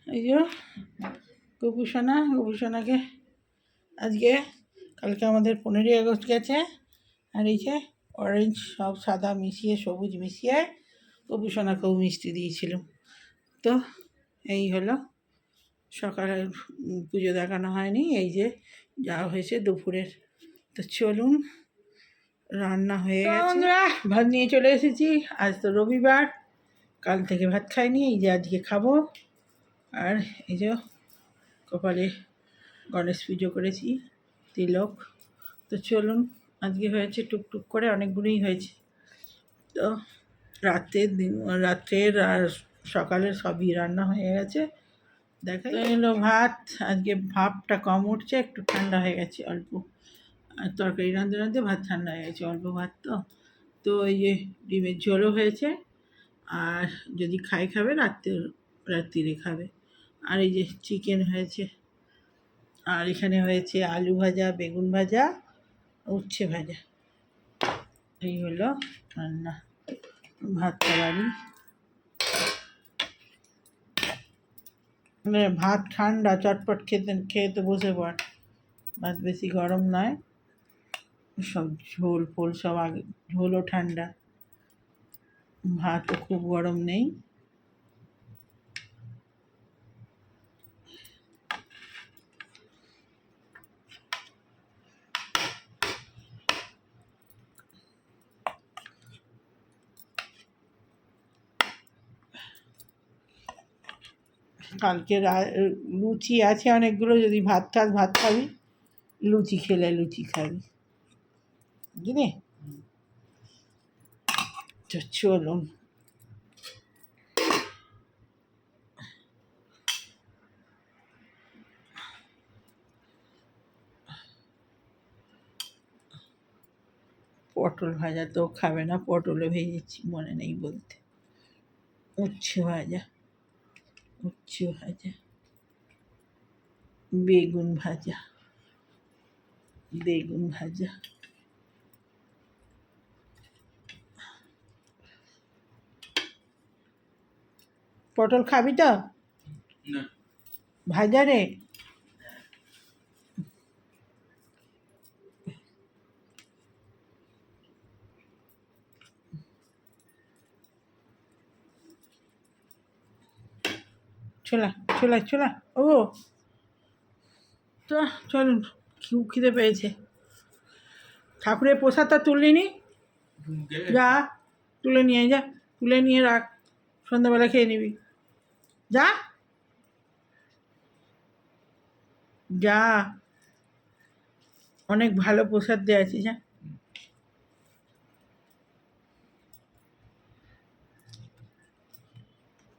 এই যে গোপুসোনাকে আজকে কালকে আমাদের 15ই আগস্ট গেছে, আর এই যে অরেঞ্জ সব সাদা মিশিয়ে সবুজ মিশিয়ে গোপুসোনাকেও মিষ্টি দিয়েছিলাম। তো এই হলো সকালে পুজো দেখানো হয়নি, এই যে যা হয়েছে দুপুরের। তো চলুন, রান্না হয়ে গেছে, ভাত নিয়ে চলে এসেছি। আজ তো রবিবার, কাল থেকে ভাত খাইনি, এই যে আজকে খাবো। আর এই যে কপালে গণেশ পুজো করেছি, তিলক। তো চলুন, আজকে হয়েছে টুকটুক করে অনেকগুলোই হয়েছে। তো রাত্রের আর সকালের সবই রান্না হয়ে গেছে। দেখা এলো ভাত, আজকে ভাপটা কম উঠছে, একটু ঠান্ডা হয়ে গেছে অল্প। আর তরকারি রাঁধতে রাঁধতে ভাত ঠান্ডা হয়ে গেছে, অল্প ভাত তো। তো এই যে ডিমের ঝোলও হয়েছে, আর যদি খাবে রাত্রিরে খাবে। আর এই যে চিকেন হয়েছে, আর এখানে হয়েছে আলু ভাজা, বেগুন ভাজা, উচ্ছে ভাজা। এই হলো রান্না। ভাতটা বাড়ি, মানে ভাত ঠান্ডা, চটপট খেয়ে তো বসে পড়। ভাত বেশি গরম নয়, সব ঝোল ফোল সব আগে, ঝোলও ঠান্ডা, ভাতও খুব গরম নেই। কালকে লুচি আছে অনেকগুলো, যদি ভাত খাস ভাত খাবি, লুচি খেলে লুচি খাবি, বুঝলি? তো চলুন, পটল ভাজা তো খাবে না, পটলও ভেজেছি, মনে নেই বলতে। উচ্ছে ভাজা, বেগুন ভাজা, পটল খাবি তো? ভাজা রে, ছোলা ও। তো চলুন, খিদে পেয়েছে। ঠাকুরের প্রসাদটা তুললিনি, যা তুলে নিয়ে রাখ, সন্ধ্যাবেলা খেয়ে নিবি। যা যা, অনেক ভালো প্রসাদ দেওয়া আছে, যা।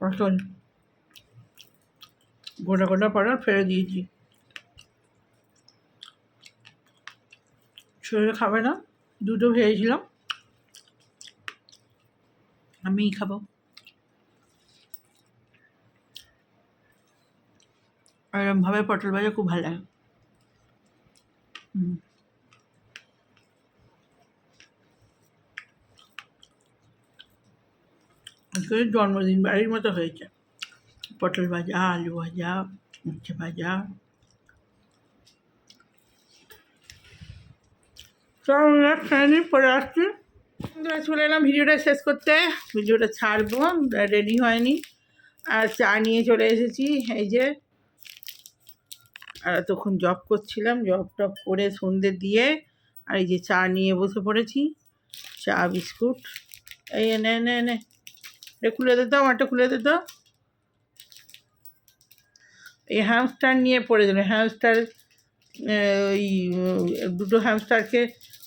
পটল গোটা পটল ফেলে দিয়েছি, শরীরে খাবে না, দুটো ভেজেছিলাম, আমিই খাবো। এরমভাবে পটল ভাজা খুব ভালো লাগে। আজকে জন্মদিন বাড়ির মতো হয়েছে, পটল ভাজা, আলু ভাজা, উচ্ছে ভাজা। চলো পরে আসছি। চলে এলাম ভিডিওটা শেষ করতে, ভিডিওটা ছাড়বো, রেডি হয়নি। আর চা নিয়ে চলে এসেছি, এই যে। আর এতক্ষণ জব করছিলাম, জব টপ করে সন্ধে দিয়ে, আর এই যে চা নিয়ে বসে পড়েছি, চা বিস্কুট। এই নে খুলে দিত, আমারটা খুলে দিত। এই হ্যামস্টার নিয়ে পড়ে দিল, হ্যামস্টার, ওই দুটো হ্যামস্টারকে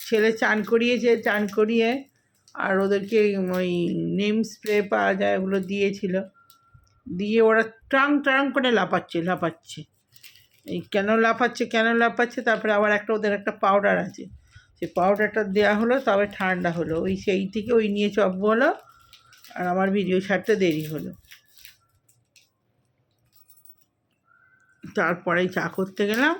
ছেলে চান করিয়ে আর ওদেরকে ওই নেম স্প্রে পাওয়া যায় ওগুলো দিয়ে ওরা ট্রাং করে লাফাচ্ছে। এই কেন লাফাচ্ছে, তারপরে আবার ওদের একটা পাউডার আছে, সেই পাউডারটা দেওয়া হলো, তবে ঠান্ডা হলো, সেই থেকে নিয়ে চব্য হলো, আর আমার ভিডিও ছাড়তে দেরি হলো। তারপরেই চা করতে গেলাম।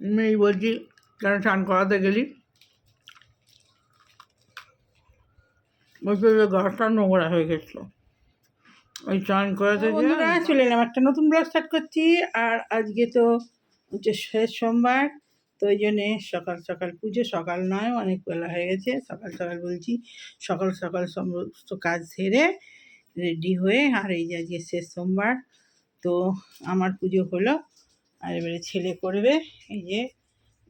মেয়ে বলছি কেন স্নান করাতে গেলি, বলছে যে ঘরটা নোংরা হয়ে গেছিলো, ওই স্নান করাতে গিয়ে। বন্ধুরা চলে এলাম, একটা নতুন ব্লগ স্টার্ট করছি। আর আজকে তো হচ্ছে শেষ সোমবার, তো ওই জন্যে সকাল সকাল পুজো, সকাল নয় অনেক বেলা হয়ে গেছে, সকাল সকাল বলছি সকাল সকাল সমস্ত কাজ সেরে রেডি হয়ে, আর এই যে আজকে শেষ সোমবার, তো আমার পুজো হলো। আর এবারে ছেলে করবে, এই যে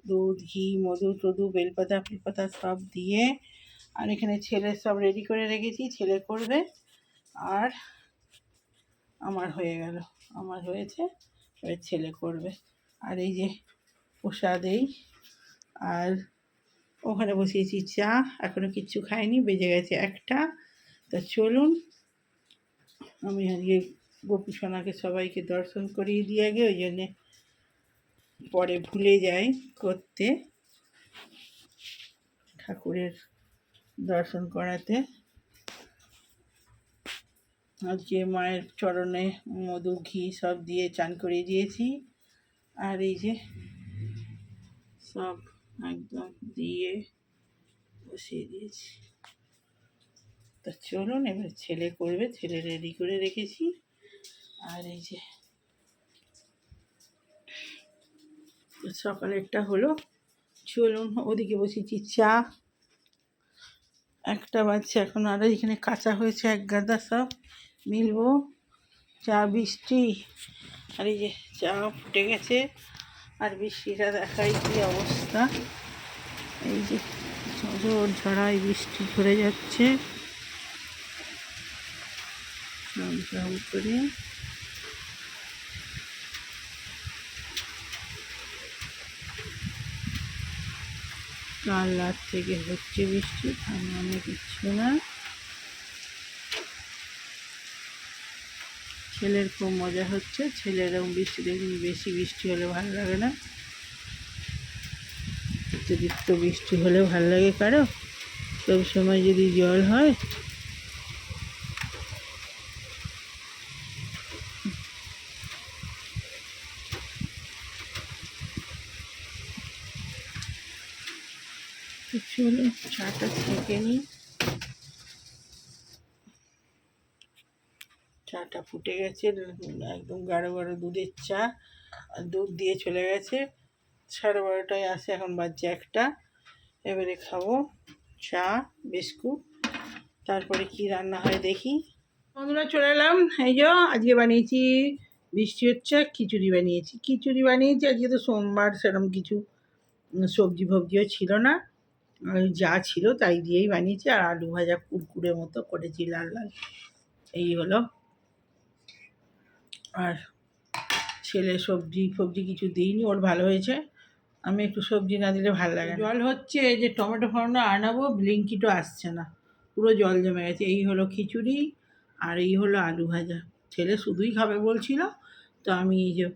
দুধ, ঘি, মধু টধু, বেলপাতা ফেলপাতা সব দিয়ে। আর এখানে ছেলে সব রেডি করে রেখেছি, ছেলে করবে। আর আমার হয়ে গেল, আমার হয়েছে, এবার ছেলে করবে। আর এই যে প্রসাদ এই, আর ওখানে বসিয়েছি চা, এখনও কিচ্ছু খাইনি, বেজে গেছে 1টা। তা চলুন, আমি আজকে গোপী সোনাকে সবাইকে দর্শন করিয়ে দিয়ে আগে, ওই জন্যে পরে ভুলে যাই করতে, ঠাকুরের দর্শন করাতে। আজকে মায়ের চরণে মধু ঘি সব দিয়ে চান করিয়ে দিয়েছি। আর এই যে সব একদম দিয়ে বসিয়ে দিয়েছি। তা চলুন, এবার ছেলে করবে, ছেলে রেডি করে রেখেছি। আর এই যে সকালেরটা হলো, চলুন ওদিকে বসেছি চা, 1টা বাজছে এখন। আর এখানে কাঁচা হয়েছে 1 গাদা, সব মিলবো। চা বৃষ্টি, আর এই যে চা ফুটে গেছে। আর বৃষ্টিটা দেখাই কি অবস্থা, এই যে ঝড় ঝড়াই বৃষ্টি পড়ে যাচ্ছে করে। কাল রাত থেকে হচ্ছে বৃষ্টি, থামানো কিচ্ছু না। ছেলের খুব মজা হচ্ছে, ছেলের এরকম বৃষ্টি দেখুন, বেশি বৃষ্টি হলে ভালো লাগে না, অতিরিক্ত বৃষ্টি হলে ভালো লাগে কারো? সব সময় যদি জল হয়, চলুন চাটা ছেঁকে নিই। চাটা ফুটে গেছে, একদম গাঢ় গাঢ় দুধের চা, আর দুধ দিয়ে চলে গেছে। 12:30টায় আসে, এখন বাজছে 1টা। এবারে খাবো চা বিস্কুট, তারপরে কি রান্না হয় দেখি। বন্ধুরা চলে এলাম, এই যে আজকে বানিয়েছি, বৃষ্টি হচ্ছে, খিচুড়ি বানিয়েছি। আজকে তো সোমবার, সেরকম কিছু সবজি ফবজিও ছিল না, যা ছিল তাই দিয়েই বানিয়েছি। আর আলু ভাজা কুরকুরে মতো করেছি, লাল লাল, এই হলো। আর ছেলে সবজি ফবজি কিছু দিইনি, ওর ভালো হয়েছে, আমি একটু সবজি না দিলে ভালো লাগে না। জল হচ্ছে, এই যে টমেটো ফমেটো আনাবো, ব্লিঙ্কিটও আসছে না, পুরো জল জমে গেছে। এই হলো খিচুড়ি, আর এই হলো আলু ভাজা। ছেলে শুধুই খাবে বলছিল, তো আমি এই যে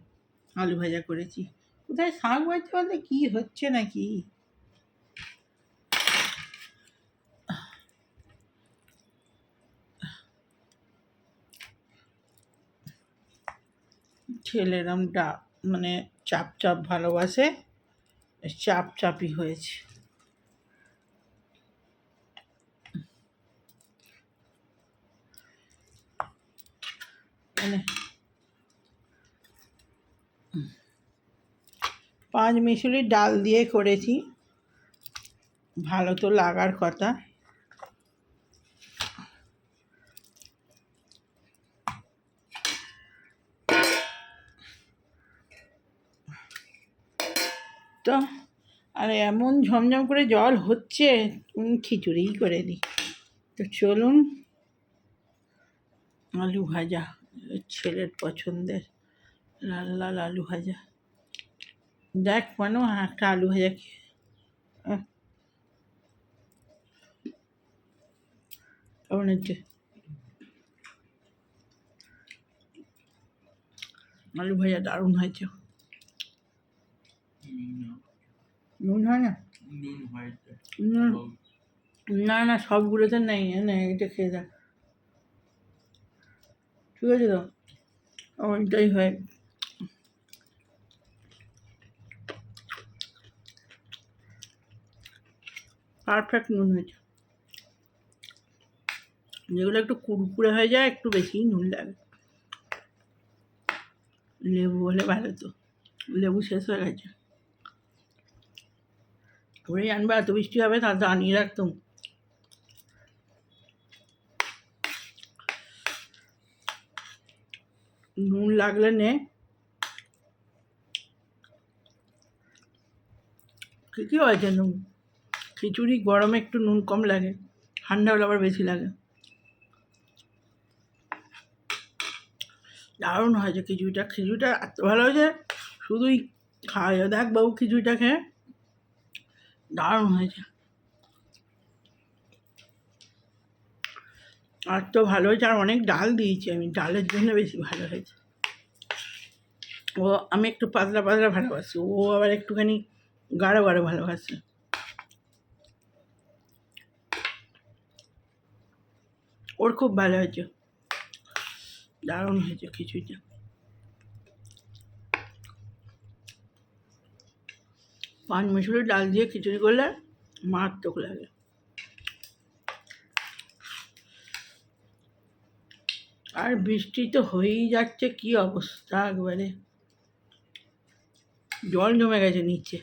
আলু ভাজা করেছি। কোথায় শাক বাজছে বলতে কী হচ্ছে নাকি। ছেলের আমটা মানে চাপ চাপ ভালোবাসে, চাপ চাপই হয়েছে। মানে 5 মিশালি ডাল দিয়ে করেছি, ভালো তো লাগার কথা। তো আর এমন ঝমঝম করে জল হচ্ছে, খিচুড়িই করে দিই। তো চলুন, আলু ভাজা ছেলের পছন্দের, লাল লাল আলু ভাজা। দেখ মানু, একটা আলু ভাজা কেমন হচ্ছে? আলু ভাজা দারুণ হয়েছে। নুন হয় না, না না সবগুলোতে নেই, এটা খেয়ে দেখ, ঠিক আছে তো, ওইটাই হয়। পারফেক্ট নুন হয়েছে। যেগুলো একটু কুড়কুড়ে হয়ে যায় একটু বেশি নুন লাগে। লেবু হলে ভালো তো, লেবু শেষ হয়ে গেছে। ওরে আনবে, এত বৃষ্টি হবে তা আনিয়ে রাখতাম। নুন লাগলে নে। কী হয়েছে নুন? খিচুড়ি গরমে একটু নুন কম লাগে, ঠান্ডা হলে আবার বেশি লাগে। দারুণ হয়েছে খিচুড়িটা। খিচুড়িটা এত ভালো হয়েছে, শুধুই খাওয়া। দেখ বাবু খিচুড়িটা খেয়ে, দারুণ হয়েছে। আর তো ভালো হয়েছে, আর অনেক ডাল দিয়েছি আমি, ডালের জন্য বেশি ভালো হয়েছে। ও আমি একটু পাতলা পাতলা ভালোবাসি, ও আবার একটুখানি গাঢ় গাঢ় ভালোবাসে। ওর খুব ভালো হয়েছে, দারুণ হয়েছে খিচুড়িটা। পান মুসুরির ডাল দিয়ে খিচুড়ি করলে মারাত্মক লাগে। আর বৃষ্টি তো হয়েই যাচ্ছে, কি অবস্থা একবারে, জল জমে গেছে নিচে।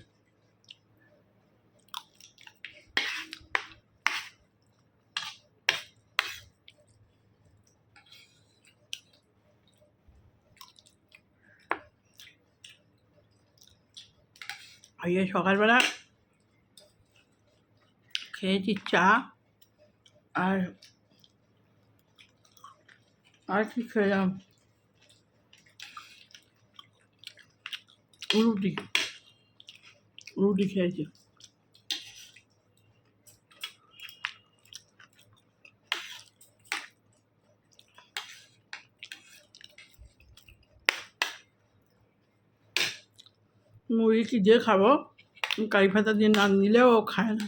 আজকে সকালবেলা খেয়েছি চা, আর আর কি খেলাম, রুটি রুটি খেয়েছি। মুড়ি কি দিয়ে খাবো, কারি পাতা দিয়ে না দিলেও ও খায় না,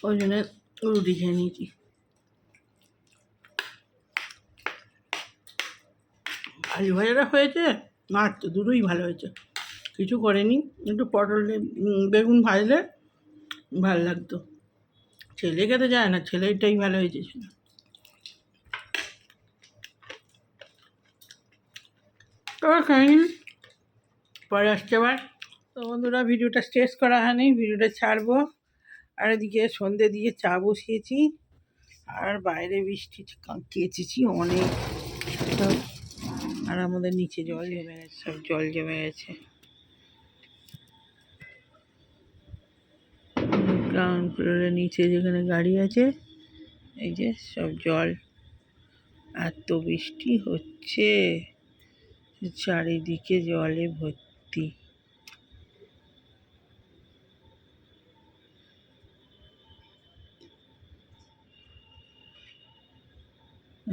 ওই জন্য রুটি খেয়ে নিয়েছি। আলু ভাজাটা হয়েছে, মাত্র দুটোই ভালো হয়েছে, কিছু করেনি। একটু পটল বেগুন ভাজলে ভালো লাগতো। ছেলে খেতে যায় না, ছেলেটাই ভালো হয়েছে ছিল। তো খেয়ে নিন, পরে আসছে আবার। তো বন্ধুরা, ভিডিওটা শেষ করা হয়নি, ভিডিওটা ছাড়বো। আর এদিকে সন্ধে দিয়ে চা বসিয়েছি, আর বাইরে বৃষ্টি কেচেছি অনেক সব। আর আমাদের নিচে জল জমে গেছে, সব জল জমে গেছে। গ্রাউন্ড ফ্লোরের নিচে যেখানে গাড়ি আছে, এই যে সব জল। এত বৃষ্টি হচ্ছে, চারিদিকে জলে ভর্তি।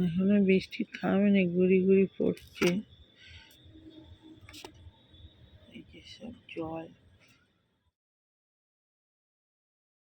এখনো বৃষ্টি থামেনি, গুড়ি গুড়ি পড়ছে। এই যে সব জল।